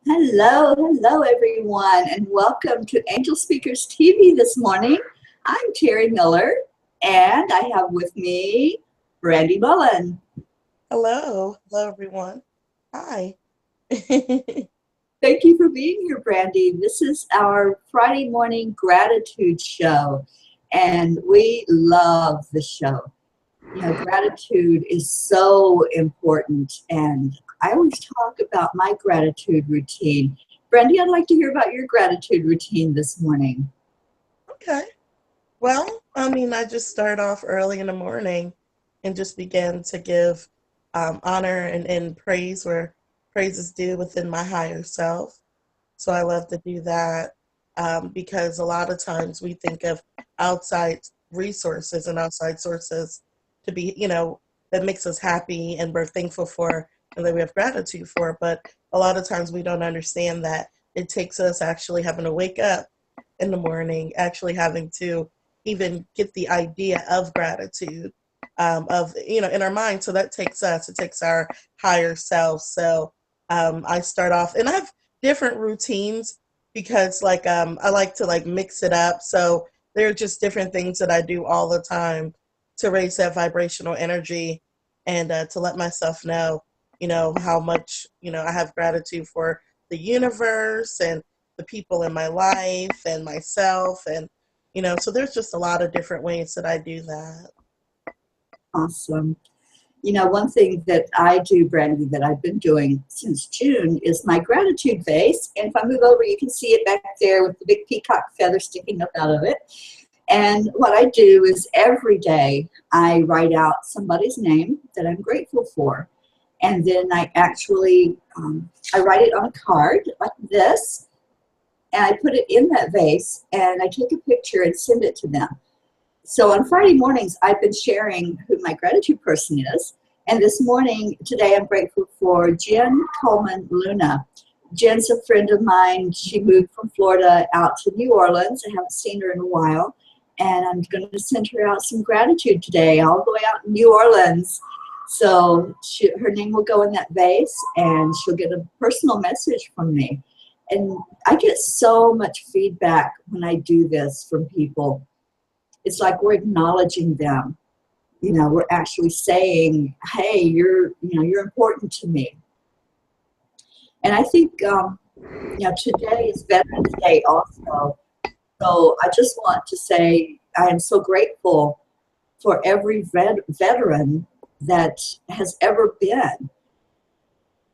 Hello everyone, and welcome to Angelspeakers TV this morning. I'm Terry Miller, and I have with me Brandy Mullen. Hello everyone. Hi. Thank you for being here, Brandy. This is our Friday morning gratitude show, and we love the show. You know, gratitude is so important, and I always talk about my gratitude routine. Brandy, I'd like to hear about your gratitude routine this morning. Okay. Well, I just start off early in the morning and just begin to give honor and praise where praise is due within my higher self. So I love to do that because a lot of times we think of outside resources and outside sources to be, that makes us happy and we're thankful for and that we have gratitude for. But a lot of times we don't understand that it takes us actually having to wake up in the morning, actually having to even get the idea of gratitude in our mind. So that takes us, it takes our higher self. So I start off and I have different routines because I like to like mix it up. So there are just different things that I do all the time to raise that vibrational energy and to let myself know, how much, I have gratitude for the universe and the people in my life and myself. And, so there's just a lot of different ways that I do that. Awesome. You know, one thing that I do, Brandy, that I've been doing since June is my gratitude vase. And if I move over, you can see it back there with the big peacock feather sticking up out of it. And what I do is every day I write out somebody's name that I'm grateful for. And then I write it on a card like this, and I put it in that vase, and I take a picture and send it to them. So on Friday mornings, I've been sharing who my gratitude person is. And this morning, today, I'm grateful for Jen Coleman Luna. Jen's a friend of mine. She moved from Florida out to New Orleans. I haven't seen her in a while. And I'm going to send her out some gratitude today, all the way out in New Orleans. So her name will go in that vase, and she'll get a personal message from me. And I get so much feedback when I do this from people. It's like we're acknowledging them. You know, we're actually saying, hey, you're important to me. And I think, today is Veterans Day also. So I just want to say I am so grateful for every veteran that has ever been,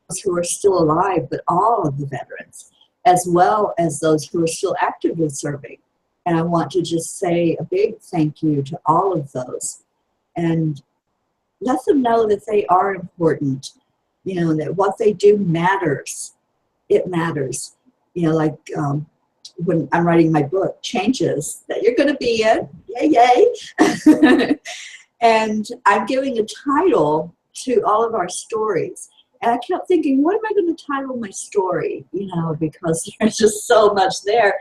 those who are still alive, but all of the veterans, as well as those who are still actively serving. And I want to just say a big thank you to all of those and let them know that they are important, that what they do matters. It matters. When I'm writing my book, Changes, that you're going to be in, yay, yay. And I'm giving a title to all of our stories. And I kept thinking, what am I going to title my story? Because there's just so much there.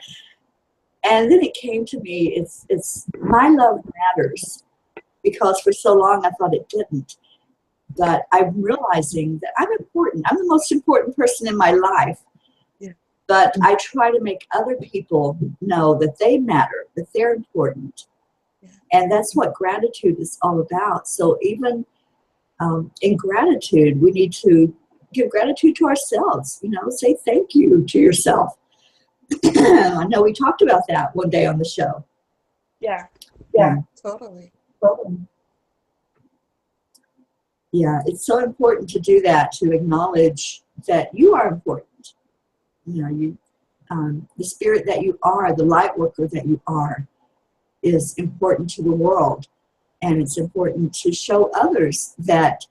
And then it came to me, it's My Love Matters, because for so long I thought it didn't. But I'm realizing that I'm important. I'm the most important person in my life. Yeah. But I try to make other people know that they matter, that they're important. Yeah. And that's what gratitude is all about. So even in gratitude, we need to give gratitude to ourselves, say thank you to yourself. I know we talked about that one day on the show. Yeah. Yeah. Totally. Yeah, it's so important to do that, to acknowledge that you are important. The spirit that you are, the light worker that you are, is important to the world. And it's important to show others that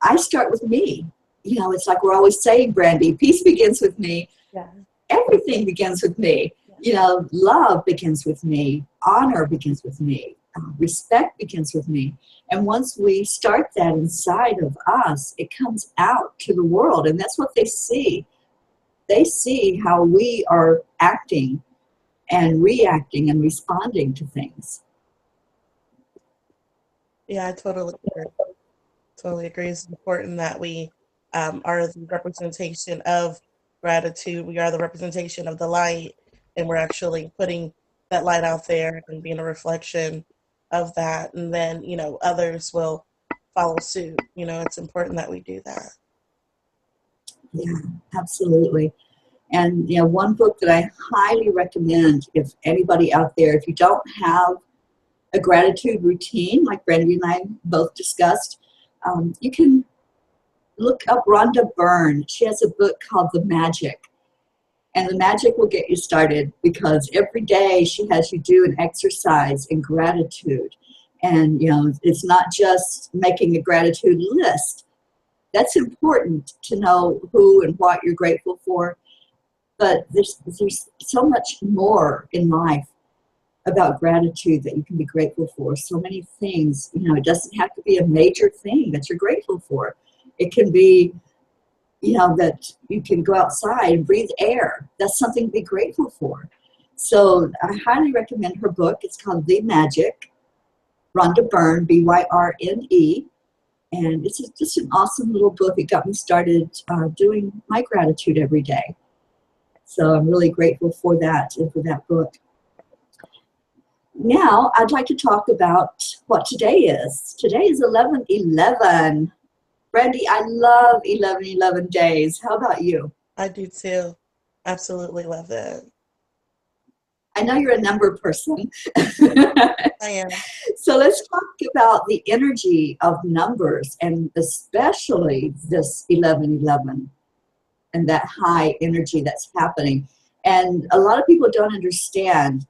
I start with me. It's like we're always saying, Brandy, peace begins with me. Yeah. Everything begins with me. Love begins with me. Honor begins with me. Respect begins with me. And once we start that inside of us, it comes out to the world. And that's what they see. They see how we are acting and reacting and responding to things. Yeah, I totally agree. It's important that we are the representation of gratitude. We are the representation of the light, and we're actually putting that light out there and being a reflection of that. And then, others will follow suit. It's important that we do that. Yeah, absolutely. And, one book that I highly recommend, if anybody out there, if you don't have a gratitude routine, like Brandy and I both discussed, you can look up Rhonda Byrne. She has a book called The Magic. And the magic will get you started, because every day she has you do an exercise in gratitude. And, it's not just making a gratitude list. That's important to know who and what you're grateful for. But there's so much more in life about gratitude that you can be grateful for. So many things. It doesn't have to be a major thing that you're grateful for. It can be, that you can go outside and breathe air. That's something to be grateful for. So I highly recommend her book. It's called The Magic, Rhonda Byrne, Byrne. And it's just an awesome little book. It got me started doing my gratitude every day. So I'm really grateful for that and for that book. Now, I'd like to talk about what today is. Today is 11/11. Brandy, I love 11/11 days. How about you? I do too. Absolutely love it. I know you're a number person. I am. So let's talk about the energy of numbers, and especially this 11/11 and that high energy that's happening. And a lot of people don't understand.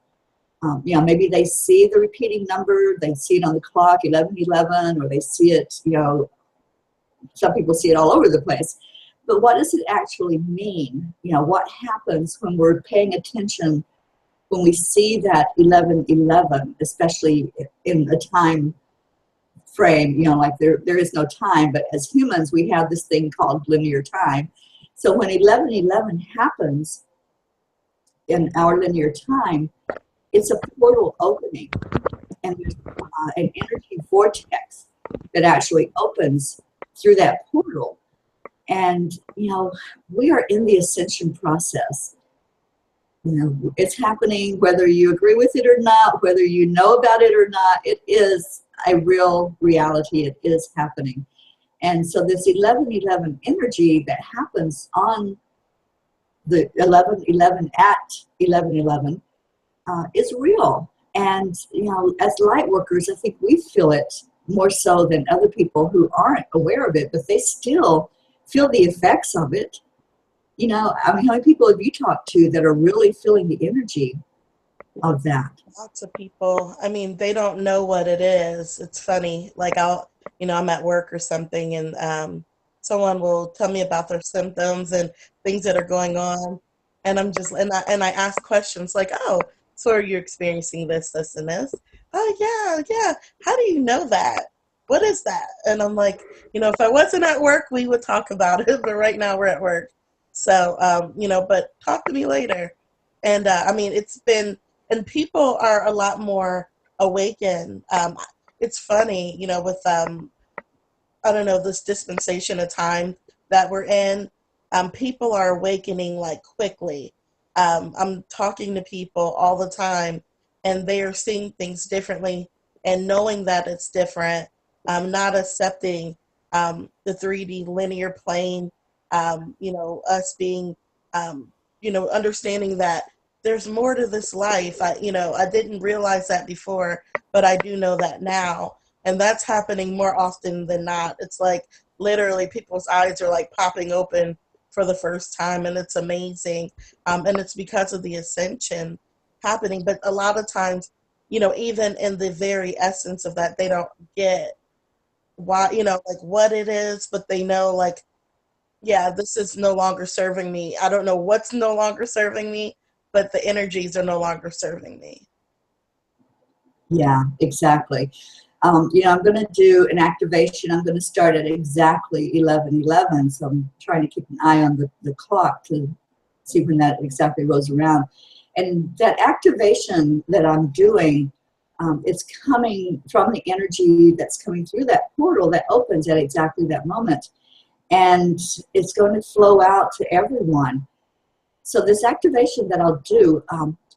Maybe they see the repeating number, they see it on the clock, 11/11, or they see it, some people see it all over the place. But what does it actually mean? What happens when we're paying attention, when we see that 11/11, especially in a time frame, like there is no time, but as humans, we have this thing called linear time. So when 11/11 happens in our linear time, it's a portal opening, and there's an energy vortex that actually opens through that portal. And, we are in the ascension process. It's happening whether you agree with it or not, whether you know about it or not. It is a real reality. It is happening. And so this 11/11 energy that happens on the 11/11 at 11/11 is real. And, as light workers, I think we feel it more so than other people who aren't aware of it, but they still feel the effects of it. How many people have you talked to that are really feeling the energy of that? Lots of people. They don't know what it is. It's funny. Like I'm at work or something, and someone will tell me about their symptoms and things that are going on, and I ask questions like, oh, so are you experiencing this, and this? Oh yeah. How do you know that? What is that? And I'm like, if I wasn't at work, we would talk about it, but right now we're at work. So, but talk to me later. And it's been, and people are a lot more awakened. It's funny, with, I don't know, this dispensation of time that we're in, people are awakening like quickly. I'm talking to people all the time, and they are seeing things differently and knowing that it's different, not accepting the 3D linear plane, us being, understanding that there's more to this life. I didn't realize that before, but I do know that now. And that's happening more often than not. It's like literally people's eyes are like popping open for the first time, and it's amazing. And it's because of the ascension happening. But a lot of times, even in the very essence of that, they don't get why, like what it is, but they know like, yeah, this is no longer serving me. I don't know what's no longer serving me, but the energies are no longer serving me. Yeah, exactly. I'm going to do an activation. I'm going to start at exactly 11:11. So I'm trying to keep an eye on the clock to see when that exactly rolls around. And that activation that I'm doing, it's coming from the energy that's coming through that portal that opens at exactly that moment. And it's going to flow out to everyone. So this activation that I'll do,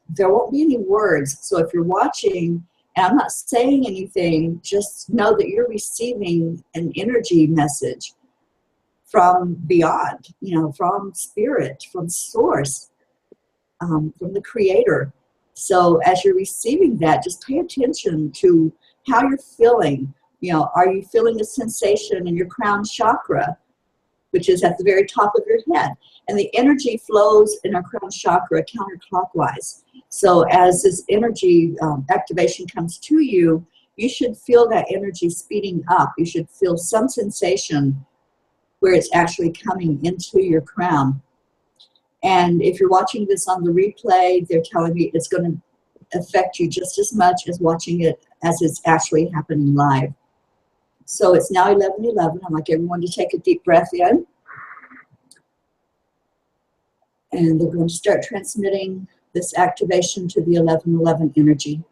there won't be any words. So if you're watching and I'm not saying anything, just know that you're receiving an energy message from beyond, you know, from spirit, from source, from the creator. So as you're receiving that, just pay attention to how you're feeling. You know, are you feeling a sensation in your crown chakra, which is at the very top of your head? And the energy flows in our crown chakra counterclockwise. So as this energy activation comes to you, you should feel that energy speeding up. You should feel some sensation where it's actually coming into your crown. And if you're watching this on the replay, they're telling me it's going to affect you just as much as watching it as it's actually happening live. So it's now 11:11. I'd like everyone to take a deep breath in. And they're going to start transmitting this activation to the 11:11 energy.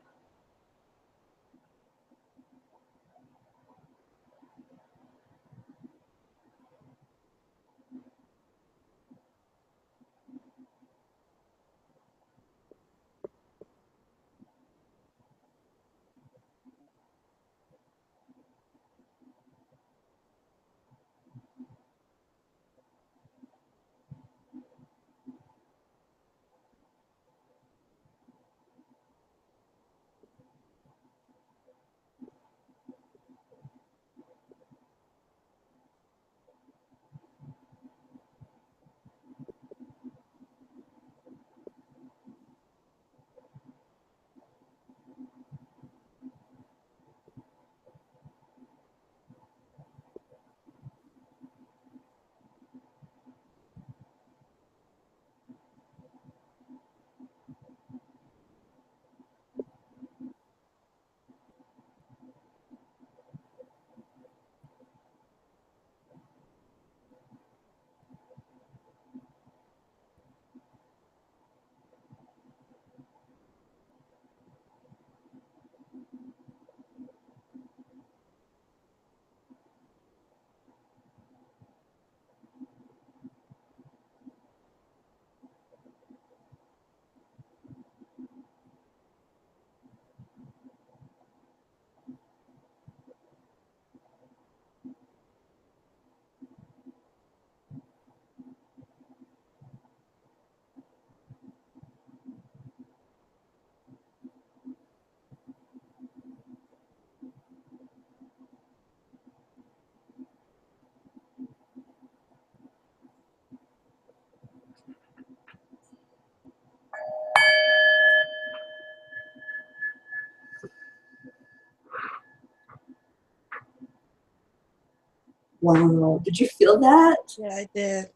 Wow, did you feel that? Yeah, I did.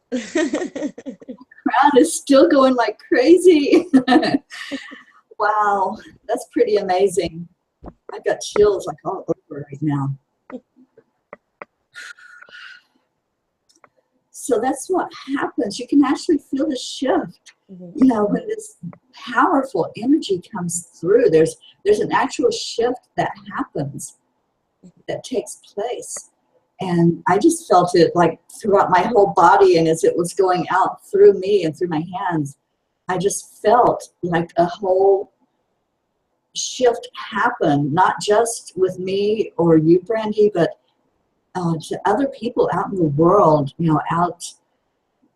Crowd is still going like crazy. Wow, that's pretty amazing. I've got chills like all over right now. So that's what happens. You can actually feel the shift. You know, when this powerful energy comes through, there's an actual shift that happens, that takes place. And I just felt it like throughout my whole body, and as it was going out through me and through my hands, I just felt like a whole shift happen, not just with me or you, Brandy, but to other people out in the world, you know, out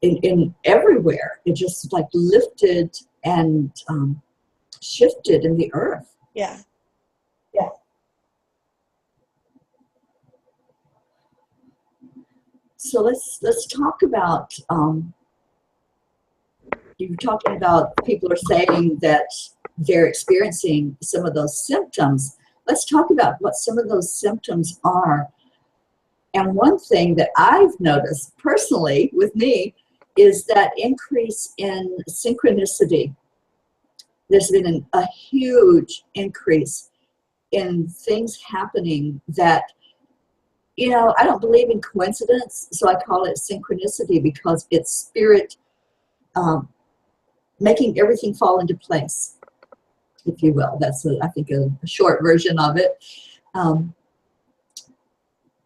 in everywhere. It just like lifted and shifted in the earth. Yeah. Yeah. So let's talk about, you're talking about people are saying that they're experiencing some of those symptoms. Let's talk about what some of those symptoms are. And one thing that I've noticed personally with me is that increase in synchronicity. There's been a huge increase in things happening that, you know, I don't believe in coincidence, so I call it synchronicity because it's spirit making everything fall into place, if you will. That's, I think, a short version of it.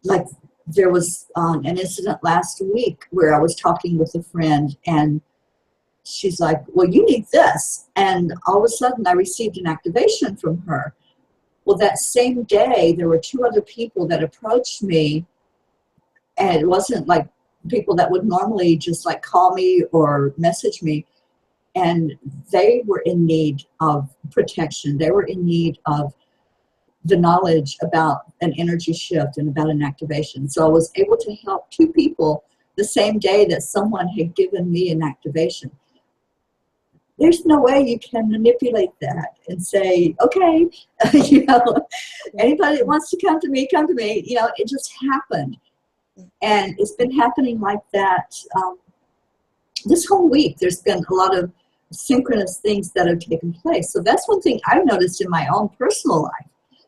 Like there was an incident last week where I was talking with a friend, and she's like, well, you need this. And all of a sudden I received an activation from her. Well, that same day, there were 2 other people that approached me, and it wasn't like people that would normally just like call me or message me. And they were in need of protection. They were in need of the knowledge about an energy shift and about an activation. So I was able to help 2 people the same day that someone had given me an activation. There's no way you can manipulate that and say, okay, you know, anybody that wants to come to me, come to me. You know, it just happened. And it's been happening like that this whole week. There's been a lot of synchronous things that have taken place. So that's one thing I've noticed in my own personal life.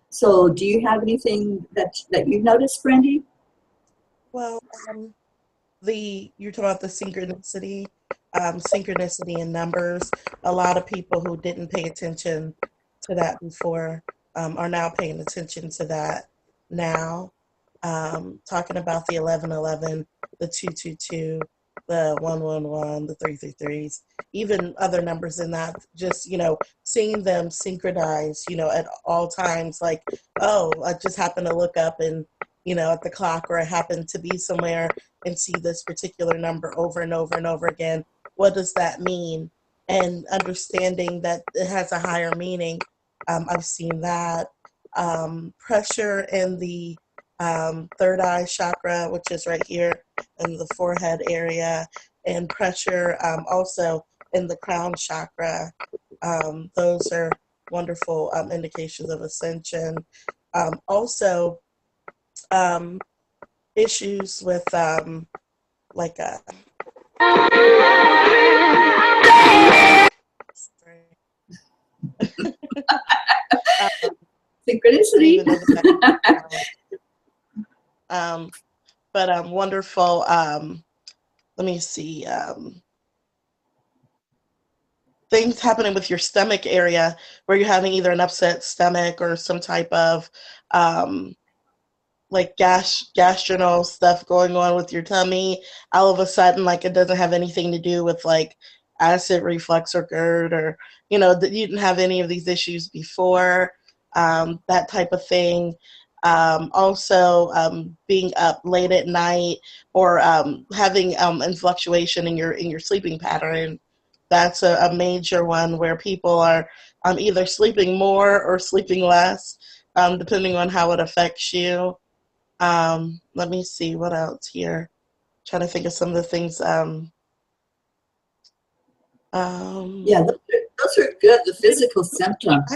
So do you have anything that you've noticed, Brandy? Well, you're talking about the synchronicity, synchronicity in numbers. A lot of people who didn't pay attention to that before are now paying attention to that now. Talking about the 1111, the 222, the 111, the 333s, even other numbers in that, just, you know, seeing them synchronize, you know, at all times, like, oh, I just happened to look up and, you know, at the clock, or I happened to be somewhere and see this particular number over and over and over again. What does that mean? And understanding that it has a higher meaning. I've seen that. Pressure in the third eye chakra, which is right here in the forehead area, and pressure also in the crown chakra. Those are wonderful indications of ascension. Also, issues with like a Synchronicity. But wonderful. Let me see. Things happening with your stomach area where you're having either an upset stomach or some type of like gastrinal stuff going on with your tummy. All of a sudden, like, it doesn't have anything to do with like acid reflux or GERD, or, you know, that you didn't have any of these issues before. That type of thing. Also, being up late at night, or having fluctuation in your sleeping pattern. That's a major one where people are either sleeping more or sleeping less, depending on how it affects you. Let me see what else here. Trying to think of some of the things. Yeah, those are good. The physical symptoms,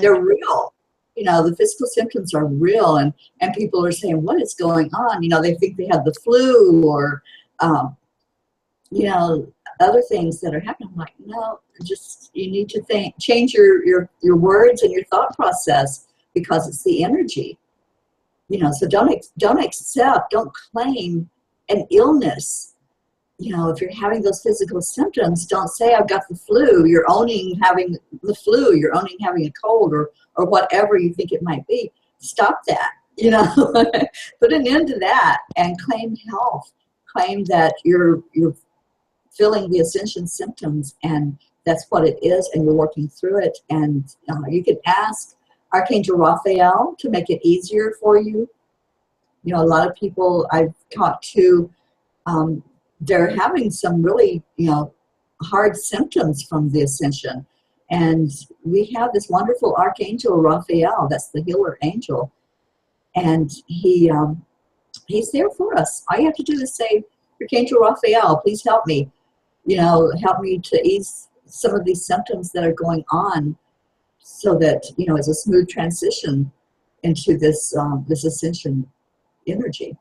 they're real. You know, the physical symptoms are real, and people are saying, what is going on? You know, they think they have the flu, or, you know, other things that are happening. I'm like, no, just, you need to change your words and your thought process, because it's the energy. You know, so don't accept, don't claim an illness. You know, if you're having those physical symptoms, don't say, I've got the flu. You're owning having the flu. You're owning having a cold, or whatever you think it might be. Stop that, you know. Put an end to that and claim health. Claim that you're feeling the ascension symptoms, and that's what it is, and you're working through it. And you can ask Archangel Raphael to make it easier for you. You know, a lot of people I've talked to, they're having some really, you know, hard symptoms from the ascension. And we have this wonderful Archangel Raphael, that's the healer angel. And he's there for us. All you have to do is say, Archangel Raphael, please help me. You know, help me to ease some of these symptoms that are going on, so that, you know, it's a smooth transition into this this ascension energy.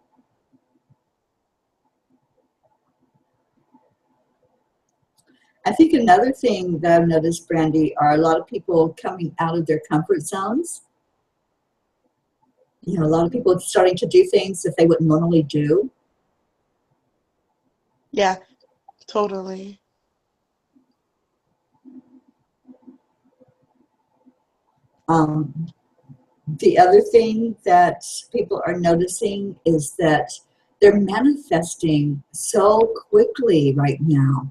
I think another thing that I've noticed, Brandy, are a lot of people coming out of their comfort zones. You know, a lot of people starting to do things that they wouldn't normally do. Yeah, totally. The other thing that people are noticing is that they're manifesting so quickly right now.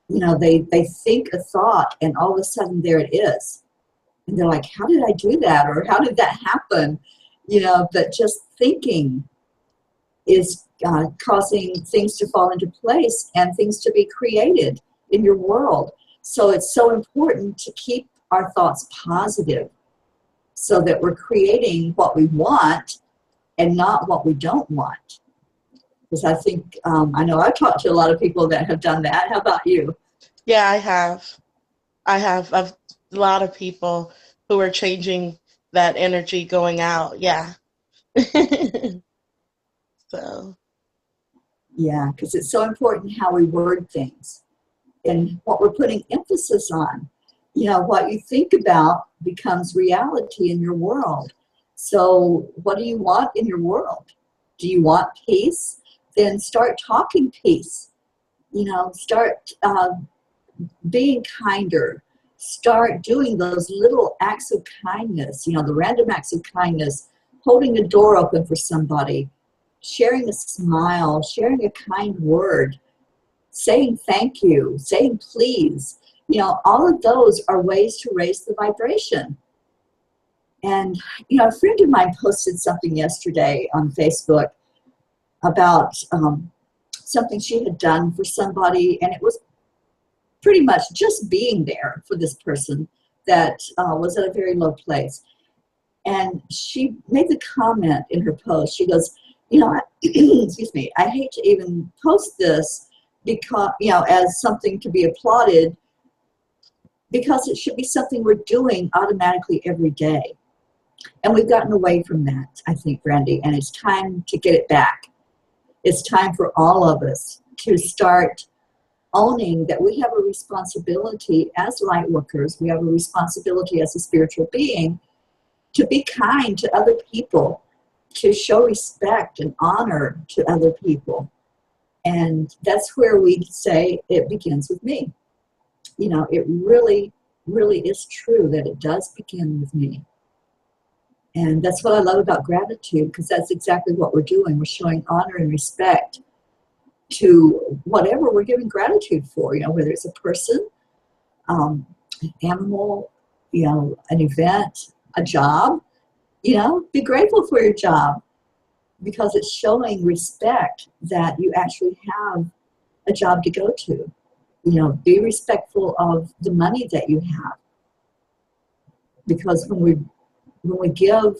you know, they think a thought and all of a sudden there it is. And they're like, how did I do that? Or how did that happen? You know, but just thinking is causing things to fall into place and things to be created in your world. So it's so important to keep our thoughts positive so that we're creating what we want and not what we don't want. Because I think, I know I've talked to a lot of people that have done that. How about you? Yeah, I have. I've a lot of people who are changing that energy going out. Yeah. So, Yeah, because it's so important how we word things and what we're putting emphasis on. You know, what you think about becomes reality in your world. So what do you want in your world? Do you want peace? Then start talking peace. You know, start being kinder. Start doing those little acts of kindness, you know, the random acts of kindness, holding a door open for somebody, sharing a smile, sharing a kind word, saying thank you, saying please. You know, all of those are ways to raise the vibration. And, you know, a friend of mine posted something yesterday on Facebook about something she had done for somebody, and it was pretty much just being there for this person that was at a very low place. And she made the comment in her post, she goes, you know, excuse me, I hate to even post this because, you know, as something to be applauded, because it should be something we're doing automatically every day. And we've gotten away from that, I think, Brandy, and it's time to get it back. It's time for all of us to start owning that we have a responsibility as light workers, we have a responsibility as a spiritual being to be kind to other people, to show respect and honor to other people. And that's where we say it begins with me. You know, it really, really is true that it does begin with me. And that's what I love about gratitude, because that's exactly what we're doing. We're showing honor and respect to whatever we're giving gratitude for, you know, whether it's a person, an animal, you know, an event, a job. You know, be grateful for your job because it's showing respect that you actually have a job to go to. You know, be respectful of the money that you have, because when we give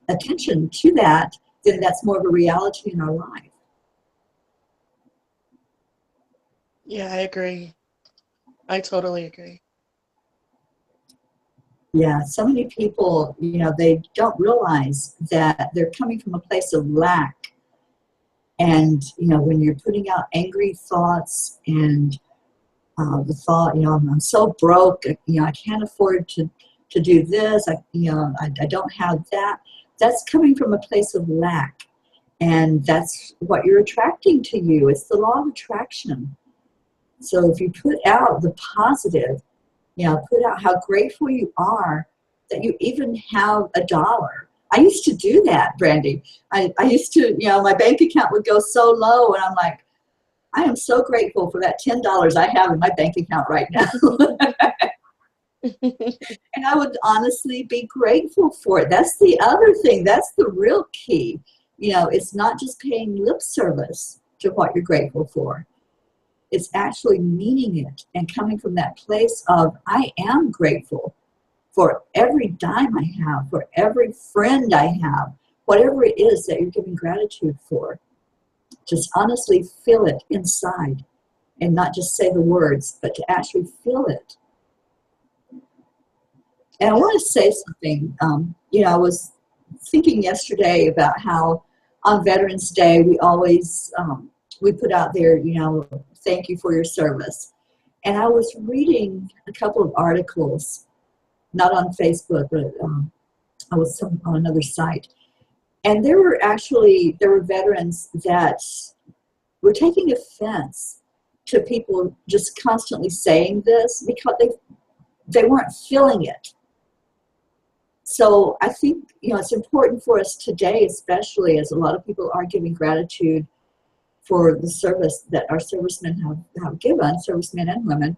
attention to that, then that's more of a reality in our life. yeah, I agree. I totally agree. Yeah, so many people, you know, they don't realize that they're coming from a place of lack. And, you know, when you're putting out angry thoughts and the thought, you know, I'm so broke, you know, I can't afford to do this, I don't have that. That's coming from a place of lack. And that's what you're attracting to you. It's the law of attraction. So if you put out the positive, you know, put out how grateful you are that you even have $1. I used to do that, Brandy. I used to, you know, my bank account would go so low, and I'm like, I am so grateful for that $10 I have in my bank account right now. And I would honestly be grateful for it. That's the other thing. That's the real key. You know, it's not just paying lip service to what you're grateful for. It's actually meaning it and coming from that place of, I am grateful for every dime I have, for every friend I have, whatever it is that you're giving gratitude for. Just honestly feel it inside and not just say the words, but to actually feel it. And I want to say something. You know, I was thinking yesterday about how on Veterans Day, we always, we put out there, you know, thank you for your service. And I was reading a couple of articles, not on Facebook, but I was on another site. And there were veterans that were taking offense to people just constantly saying this because they weren't feeling it. So I think, you know, it's important for us today, especially as a lot of people are giving gratitude for the service that our servicemen have given, servicemen and women,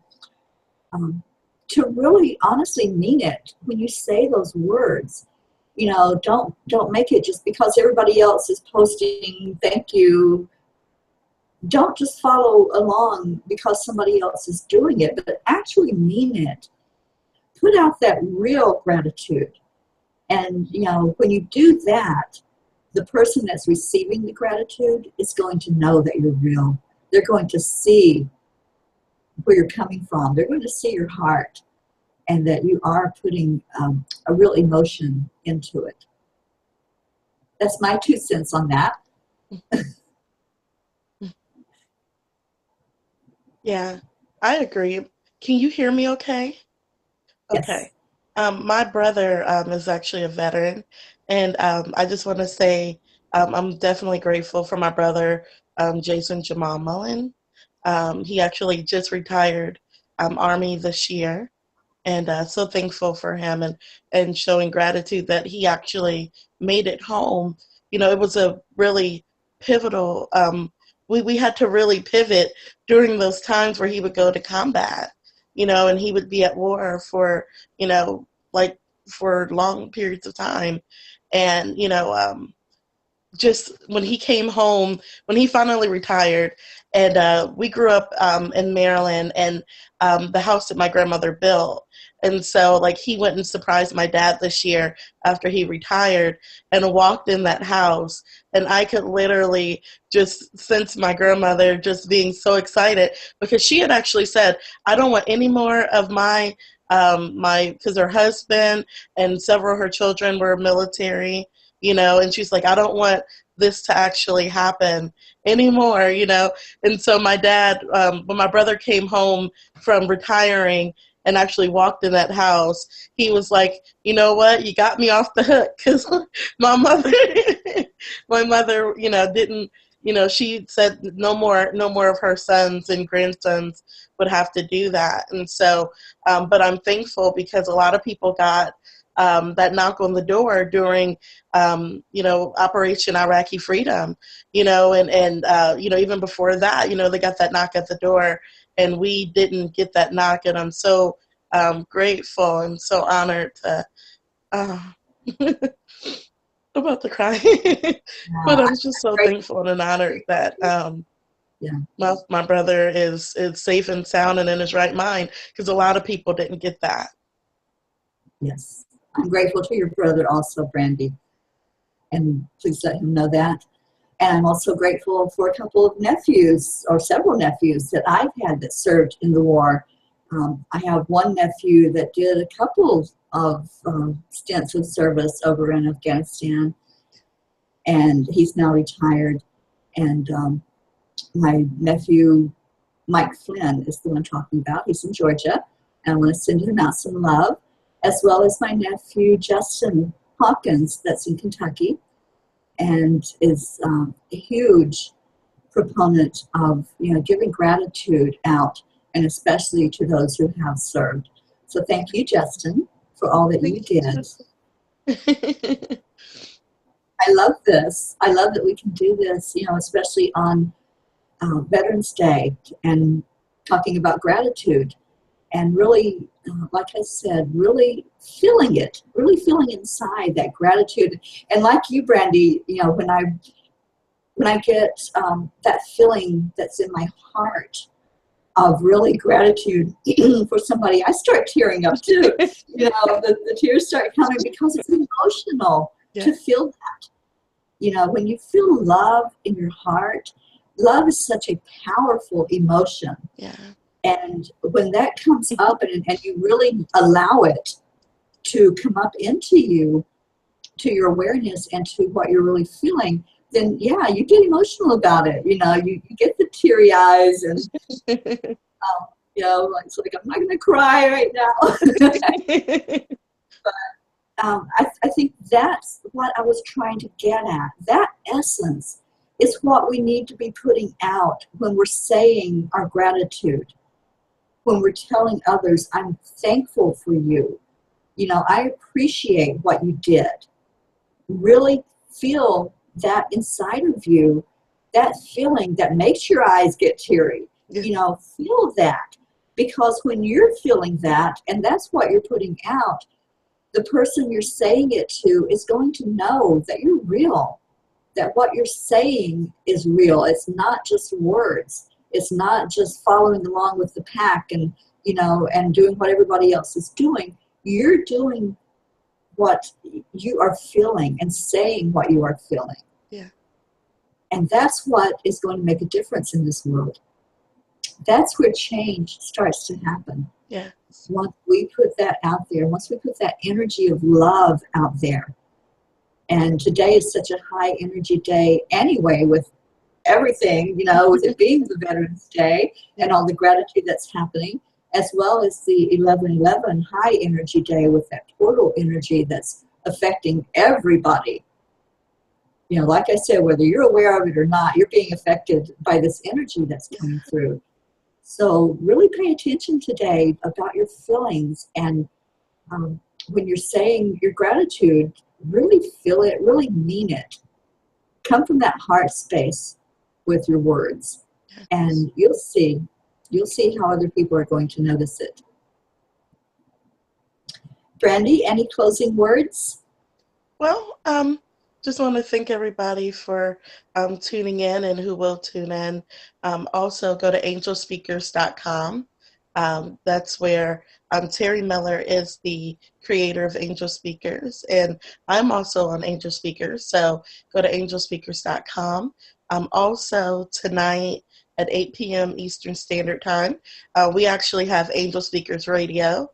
to really honestly mean it when you say those words. You know, don't make it just because everybody else is posting thank you. Don't just follow along because somebody else is doing it, but actually mean it. Put out that real gratitude. And, you know, when you do that, the person that's receiving the gratitude is going to know that you're real. They're going to see where you're coming from. They're going to see your heart and that you are putting a real emotion into it. That's my 2 cents on that. Yeah, I agree. Can you hear me okay? Yes. Okay. My brother is actually a veteran, and I just want to say I'm definitely grateful for my brother, Jason Jamal Mullen. He actually just retired Army this year, and so thankful for him and showing gratitude that he actually made it home. You know, it was a really pivotal, we had to really pivot during those times where he would go to combat, you know, and he would be at war for, you know, like for long periods of time. And, you know, just when he came home, when he finally retired, and we grew up in Maryland, and the house that my grandmother built. And so, like, he went and surprised my dad this year after he retired and walked in that house. And I could literally just sense my grandmother just being so excited because she had actually said, I don't want any more of because her husband and several of her children were military, you know, and she's like, I don't want this to actually happen anymore, you know. And so my dad, when my brother came home from retiring and actually walked in that house, he was like, you know what, you got me off the hook, because my mother, my mother, you know, didn't, you know, she said no more of her sons and grandsons would have to do that. And so, but I'm thankful because a lot of people got that knock on the door during, you know, Operation Iraqi Freedom, you know, and you know, even before that, you know, they got that knock at the door, and we didn't get that knock, and I'm so grateful and so honored to. I'm about to cry, but I'm just so thankful and honored that my brother is safe and sound and in his right mind, because a lot of people didn't get that. Yes. I'm grateful to your brother also, Brandy. And please let him know that. And I'm also grateful for a couple of nephews, or several nephews, that I've had that served in the war. I have one nephew that did a couple of stints of service over in Afghanistan, and he's now retired. And my nephew, Mike Flynn, is the one talking about. He's in Georgia, and I want to send him out some love, as well as my nephew, Justin Hawkins, that's in Kentucky, and is a huge proponent of, you know, giving gratitude out, and especially to those who have served. So thank you, Justin, for all that you did. I love this. I love that we can do this, you know, especially on Veterans Day, and talking about gratitude, and really, like I said, really feeling it, really feeling inside that gratitude. And like you, Brandy, you know, when I get that feeling that's in my heart of really gratitude for somebody, I start tearing up too. You know, the tears start coming because it's emotional to feel that. You know, when you feel love in your heart, love is such a powerful emotion. Yeah. And when that comes up and you really allow it to come up into you, to your awareness and to what you're really feeling, then yeah, you get emotional about it. You know, you get the teary eyes, and you know, it's like, I'm not going to cry right now. But I think that's what I was trying to get at. That essence is what we need to be putting out when we're saying our gratitude, when we're telling others, I'm thankful for you. You know, I appreciate what you did. Really feel that inside of you, that feeling that makes your eyes get teary. Yeah. You know, feel that. Because when you're feeling that, and that's what you're putting out, the person you're saying it to is going to know that you're real, that what you're saying is real. It's not just words. It's not just following along with the pack and, you know, and doing what everybody else is doing. You're doing what you are feeling and saying what you are feeling. Yeah. And that's what is going to make a difference in this world. That's where change starts to happen. Yeah. Once we put that out there, once we put that energy of love out there. And today is such a high energy day anyway, with everything, you know, with it being the Veterans Day and all the gratitude that's happening, as well as the 11/11 high energy day with that portal energy that's affecting everybody. You know, like I said, whether you're aware of it or not, you're being affected by this energy that's coming through. So really pay attention today about your feelings, and when you're saying your gratitude, really feel it, really mean it. Come from that heart space with your words, and you'll see how other people are going to notice it. Brandy, any closing words? Well, just want to thank everybody for tuning in and who will tune in. Also, go to angelspeakers.com. That's where Terry Miller is the creator of Angel Speakers, and I'm also on Angel Speakers, so go to angelspeakers.com. Also, tonight at 8 p.m. Eastern Standard Time, we actually have Angel Speakers Radio.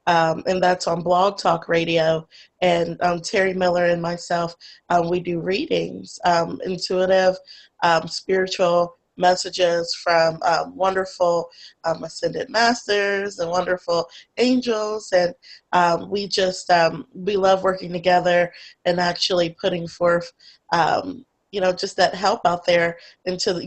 And that's on Blog Talk Radio. And Terry Miller and myself, we do readings, intuitive, spiritual messages from wonderful ascended masters and wonderful angels. And we love working together and actually putting forth just that help out there into,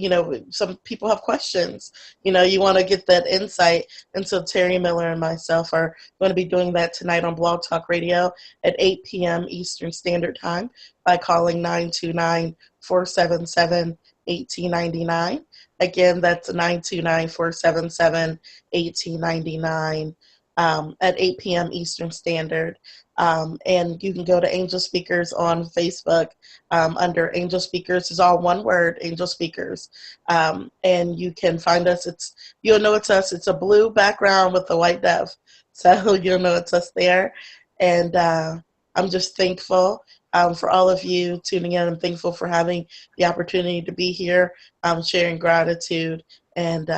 some people have questions, you want to get that insight. And so Terry Miller and myself are going to be doing that tonight on Blog Talk Radio at 8 p.m. Eastern Standard Time by calling 929-477-1899. Again, that's 929-477-1899 at 8 p.m. Eastern Standard. And you can go to Angel Speakers on Facebook under Angel Speakers. Is all one word, Angel Speakers. And you can find us. You'll know it's us. It's a blue background with a white dove. So you'll know it's us there. And I'm just thankful for all of you tuning in. I'm thankful for having the opportunity to be here, sharing gratitude. And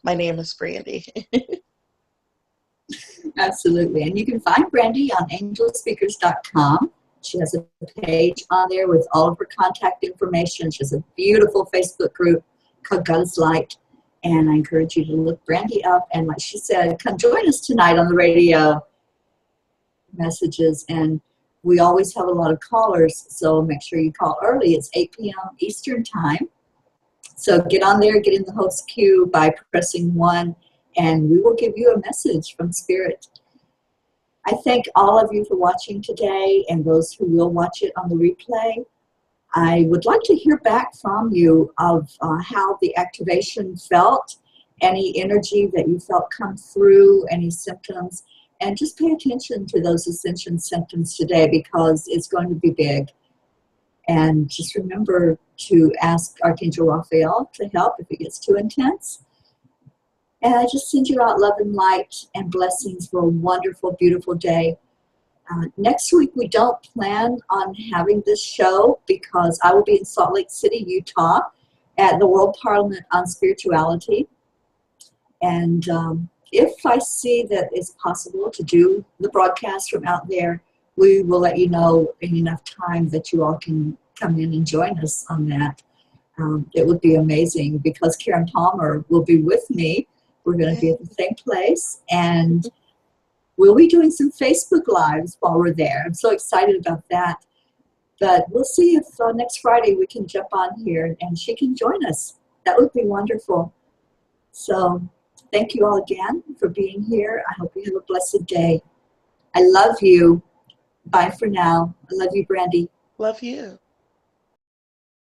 my name is Brandy. Absolutely. And you can find Brandy on angelspeakers.com. She has a page on there with all of her contact information. She has a beautiful Facebook group called God is Light. And I encourage you to look Brandy up. And like she said, come join us tonight on the radio messages. And we always have a lot of callers, so make sure you call early. It's 8 p.m. Eastern Time. So get on there, get in the host queue by pressing 1, and we will give you a message from Spirit. I thank all of you for watching today and those who will watch it on the replay. I would like to hear back from you of how the activation felt, any energy that you felt come through, any symptoms, and just pay attention to those ascension symptoms today because it's going to be big. And just remember to ask Archangel Raphael to help if it gets too intense. And I just send you out love and light and blessings for a wonderful, beautiful day. Next week, we don't plan on having this show because I will be in Salt Lake City, Utah at the World Parliament on Spirituality. And if I see that it's possible to do the broadcast from out there, we will let you know in enough time that you all can come in and join us on that. It would be amazing because Karen Palmer will be with me. We're going to be at the same place, and we'll be doing some Facebook Lives while we're there. I'm so excited about that. But we'll see if next Friday we can jump on here and she can join us. That would be wonderful. So thank you all again for being here. I hope you have a blessed day. I love you. Bye for now. I love you, Brandy. Love you.